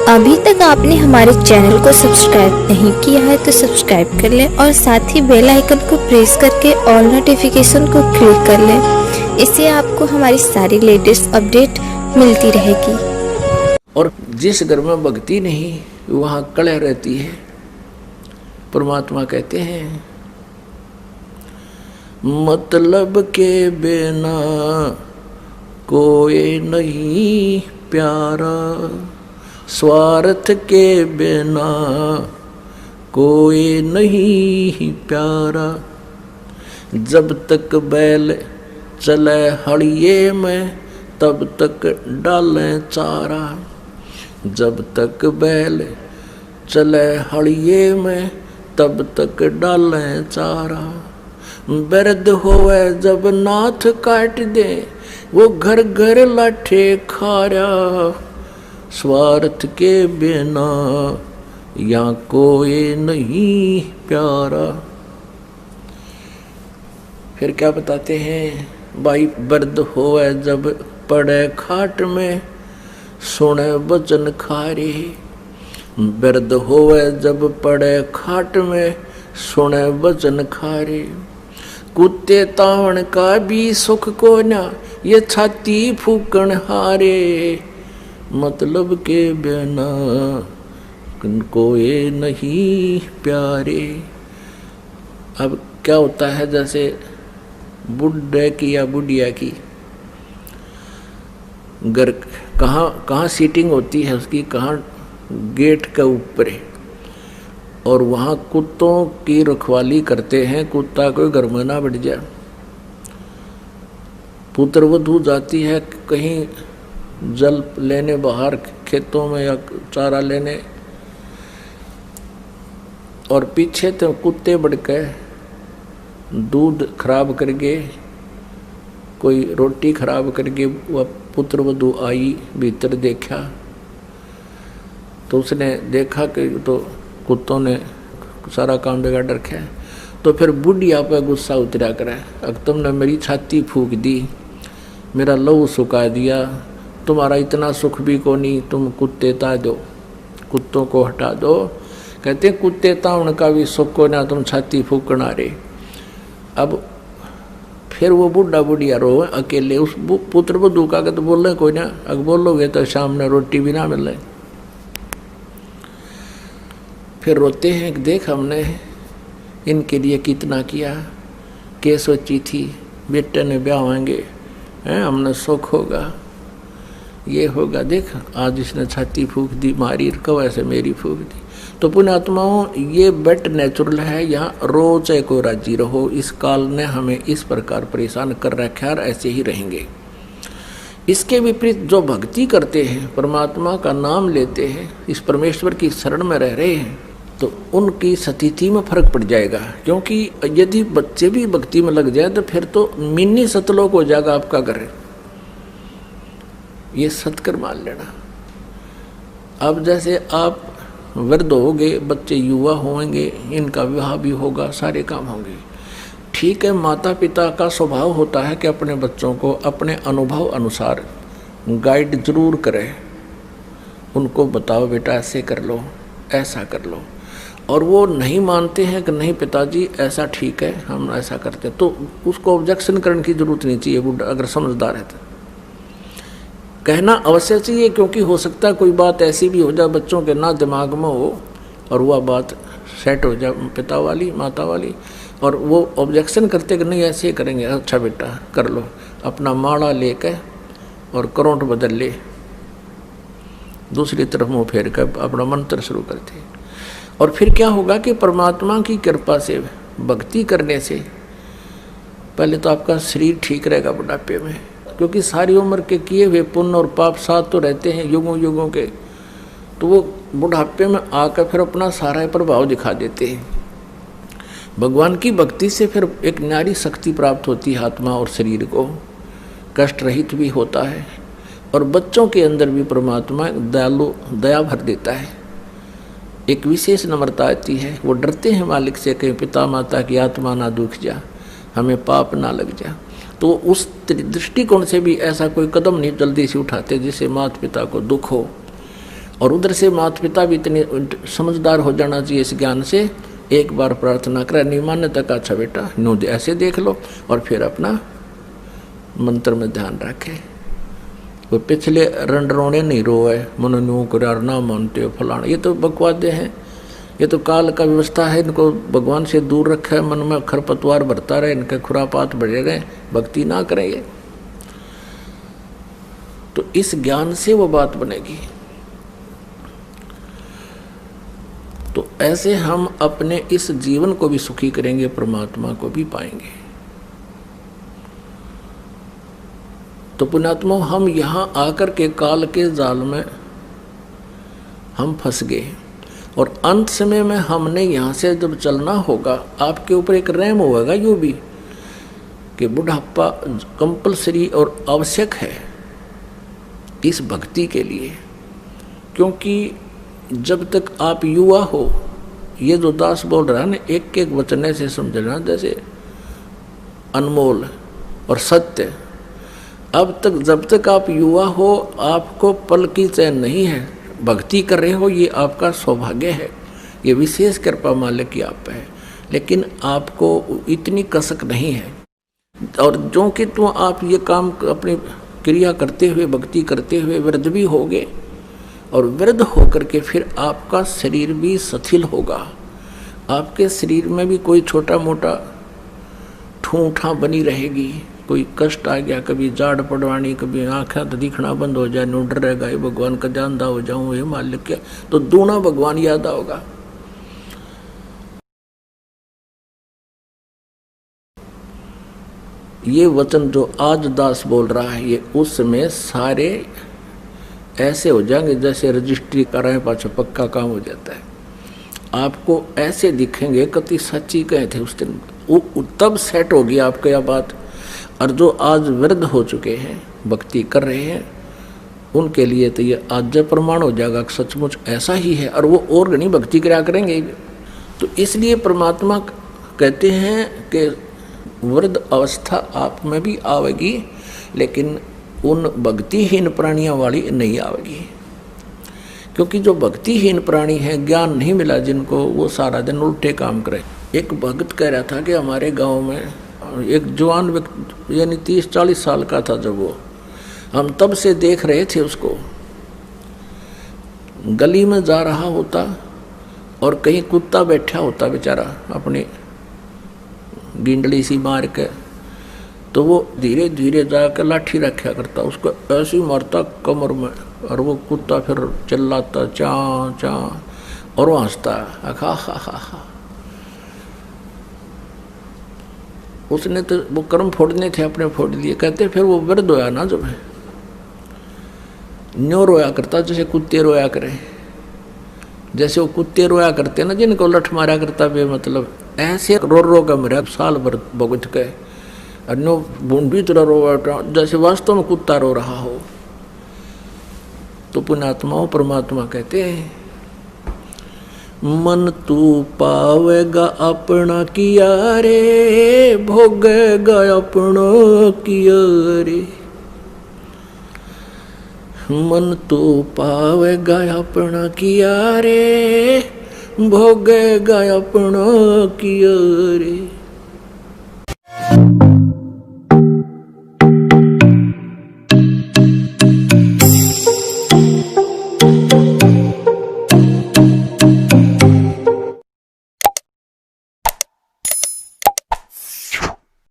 अभी तक आपने हमारे चैनल को सब्सक्राइब नहीं किया है तो सब्सक्राइब कर लें और साथ ही बेल आइकन को प्रेस करके ऑल नोटिफिकेशन को क्लिक कर लें। इससे आपको हमारी सारी लेटेस्ट अपडेट मिलती रहेगी। और जिस घर में भक्ति नहीं वहाँ कलह रहती है। परमात्मा कहते हैं मतलब के बिना कोई नहीं प्यारा, स्वार्थ के बिना कोई नहीं प्यारा। जब तक बैल चले हड़िए में तब तक डालें चारा। जब तक बैल चले हड़िए में तब तक डालें चारा। वृद्ध होवे जब नाथ काट दे वो घर घर लाठे खारा। स्वार्थ के बिना या कोई नहीं प्यारा। फिर क्या बताते हैं भाई, वृद्ध होवे जब पड़े खाट में सुने वचन खारे। वृद्ध होवे जब पड़े खाट में सुने वचन खारे। कुत्ते तावण का भी सुख को ना ये छाती फूकण हारे। मतलब के बिना कोई नहीं प्यारे। अब क्या होता है, जैसे बुढ़े की या बुढ़िया की घर कहाँ सीटिंग होती है उसकी, कहाँ गेट के ऊपर है, और वहाँ कुत्तों की रखवाली करते हैं, कुत्ता कोई घर में ना बढ़ जाए। पुत्रवधू जाती है कहीं जल लेने बाहर खेतों में या चारा लेने, और पीछे तो कुत्ते बढ़ के दूध खराब करके, कोई रोटी खराब करके वह पुत्रवधू आई, भीतर देखा तो उसने देखा कि तो कुत्तों ने सारा काम बिगाड़ रखा है। तो फिर बुढ़िया पे गुस्सा उतरा करे, अब तुमने मेरी छाती फूक दी, मेरा लहू सुखा दिया, तुम्हारा इतना सुख भी को नहीं, तुम कुत्ते ता दो, कुत्तों को हटा दो। कहते कुत्ते ता उनका भी सुख को ना, तुम छाती फूकना रे। अब फिर वो बुढ़ा बुढ़िया रो अकेले, उस पुत्र वधू का तो बोल रहे कोई ना, अगर बोलोगे तो सामने रोटी भी ना मिले। फिर रोते हैं कि देख हमने इनके लिए कितना किया, के सोची थी बेटे ने ब्याह होंगे हैं, हमने सुख होगा, ये होगा, देख आज इसने छाती फूक दी मारी, कब ऐसे मेरी फूक दी। तो पुण्यात्माओं, ये बेट नेचुरल है, यहाँ रो चाहे को राजी रहो। इस काल ने हमें इस प्रकार परेशान कर रखा है और ऐसे ही रहेंगे। इसके विपरीत जो भक्ति करते हैं, परमात्मा का नाम लेते हैं, इस परमेश्वर की शरण में रह रहे हैं, तो उनकी स्थिति में फर्क पड़ जाएगा। क्योंकि यदि बच्चे भी भक्ति में लग जाए तो फिर तो मिनी सतलोक हो जाएगा आपका घर। ये सत्कर मान लेना। अब जैसे आप वृद्ध होंगे, बच्चे युवा होंगे, इनका विवाह भी होगा, सारे काम होंगे, ठीक है। माता पिता का स्वभाव होता है कि अपने बच्चों को अपने अनुभव अनुसार गाइड जरूर करें, उनको बताओ बेटा ऐसे कर लो, ऐसा कर लो। और वो नहीं मानते हैं कि नहीं पिताजी ऐसा ठीक है, हम ऐसा करते, तो उसको ऑब्जेक्शन करने की जरूरत नहीं चाहिए। बुढ़ा अगर समझदार है तो कहना अवश्य चाहिए, क्योंकि हो सकता है कोई बात ऐसी भी हो जाए बच्चों के ना दिमाग में हो और वह बात सेट हो जाए पिता वाली माता वाली, और वो ऑब्जेक्शन करते कि नहीं ऐसे करेंगे, अच्छा बेटा कर लो, अपना माड़ा लेकर और करंट बदल ले, दूसरी तरफ मुँह फेर कर अपना मंत्र शुरू करते। और फिर क्या होगा कि परमात्मा की कृपा से भक्ति करने से पहले तो आपका शरीर ठीक रहेगा बुढ़ापे में, क्योंकि सारी उम्र के किए हुए पुण्य और पाप साथ तो रहते हैं युगों युगों के, तो वो बुढ़ापे में आकर फिर अपना सारा प्रभाव दिखा देते हैं। भगवान की भक्ति से फिर एक नारी शक्ति प्राप्त होती है, आत्मा और शरीर को कष्ट रहित भी होता है, और बच्चों के अंदर भी परमात्मा दयालु दया भर देता है। एक विशेष नम्रता आती है, वो डरते हैं मालिक से कि पिता माता की आत्मा ना दुख जा, हमें पाप ना लग जा। तो उस दृष्टिकोण से भी ऐसा कोई कदम नहीं जल्दी से उठाते जिससे माता पिता को दुख हो। और उधर से माता पिता भी इतने समझदार हो जाना चाहिए इस ज्ञान से, एक बार प्रार्थना करे, नहीं मानने तक अच्छा बेटा नो ऐसे देख लो, और फिर अपना मंत्र में ध्यान रखे। वो पिछले रंडरोने नहीं रोए, मन न्यू करार ना मानते हो फलाना, ये तो बकवादे हैं, ये तो काल का व्यवस्था है। इनको भगवान से दूर रखा है, मन में खरपतवार भरता रहे, इनके खुरापात बढ़े रहे, भक्ति ना करेंगे तो इस ज्ञान से वो बात बनेगी। तो ऐसे हम अपने इस जीवन को भी सुखी करेंगे, परमात्मा को भी पाएंगे। तो पुण्यात्मा, हम यहां आकर के काल के जाल में हम फंस गए, और अंत समय में हमने यहाँ से जब चलना होगा, आपके ऊपर एक रहम होगा यूँ भी कि बुढ़ापा कंपलसरी और आवश्यक है इस भक्ति के लिए, क्योंकि जब तक आप युवा हो, ये जो दास बोल रहा है ना, एक एक वचन से समझना जैसे अनमोल और सत्य। अब तक जब तक आप युवा हो, आपको पल की चैन नहीं है, भक्ति कर रहे हो, ये आपका सौभाग्य है, ये विशेष कृपा मालिक की आप पे है, लेकिन आपको इतनी कसक नहीं है। और जो कि तो आप ये काम अपनी क्रिया करते हुए, भक्ति करते हुए वृद्ध भी होगे, और वृद्ध होकर के फिर आपका शरीर भी शिथिल होगा, आपके शरीर में भी कोई छोटा मोटा ठूठा बनी रहेगी, कोई कष्ट आ गया, कभी जाड़ पड़वानी, कभी आँखें तो दिखना बंद हो जाए, नोडर रहेगा, ये भगवान का जानदा हो जाऊँ, ये मालिक क्या, तो दूना भगवान याद आओगा। ये वचन जो आज दास बोल रहा है, ये उस समय सारे ऐसे हो जाएंगे जैसे रजिस्ट्री कराए पाछा पक्का काम हो जाता है। आपको ऐसे दिखेंगे, कति सच्ची कहे थे उस दिन, तब सेट होगी आपको यह बात। और जो आज वृद्ध हो चुके हैं, भक्ति कर रहे हैं, उनके लिए तो ये आज प्रमाण हो जाएगा कि सचमुच ऐसा ही है, और वो और नहीं भक्ति करा करेंगे। तो इसलिए परमात्मा कहते हैं कि वृद्ध अवस्था आप में भी आवेगी, लेकिन उन भक्तिहीन प्राणियों वाली नहीं आवेगी, क्योंकि जो भक्तिहीन प्राणी है, ज्ञान नहीं मिला जिनको, वो सारा दिन उल्टे काम करे। एक भक्त कह रहा था कि हमारे गांव में एक जवान व्यक्ति, यानी 30-40 साल का था जब वो, हम तब से देख रहे थे उसको, गली में जा रहा होता और कहीं कुत्ता बैठा होता बेचारा अपनी गिंडली सी मार के, तो वो धीरे धीरे जाकर लाठी रखा करता, उसको ऐसे ही मारता कमर में, और वो कुत्ता फिर चिल्लाता चाँ चाँ, और वो हंसता हा हा हा हा। उसने तो वो कर्म फोड़ने थे, अपने फोड़ लिए। कहते फिर वो वृद्ध होया ना, जब न्यो रोया करता जैसे कुत्ते रोया करे, जैसे वो कुत्ते रोया करते ना जिनको लठ मारा करता बे, मतलब ऐसे रो रो का मेरा साल भर भुगत के, और नो बूंदी तरह रो, जैसे वास्तव में कुत्ता रो रहा हो। तो पुण्यात्माओं, परमात्मा कहते हैं, मन तू पावेगा अपना किया रे, भोगेगा अपना किया रे। मन तू पावेगा अपना किया रे, भोगेगा अपना किया रे।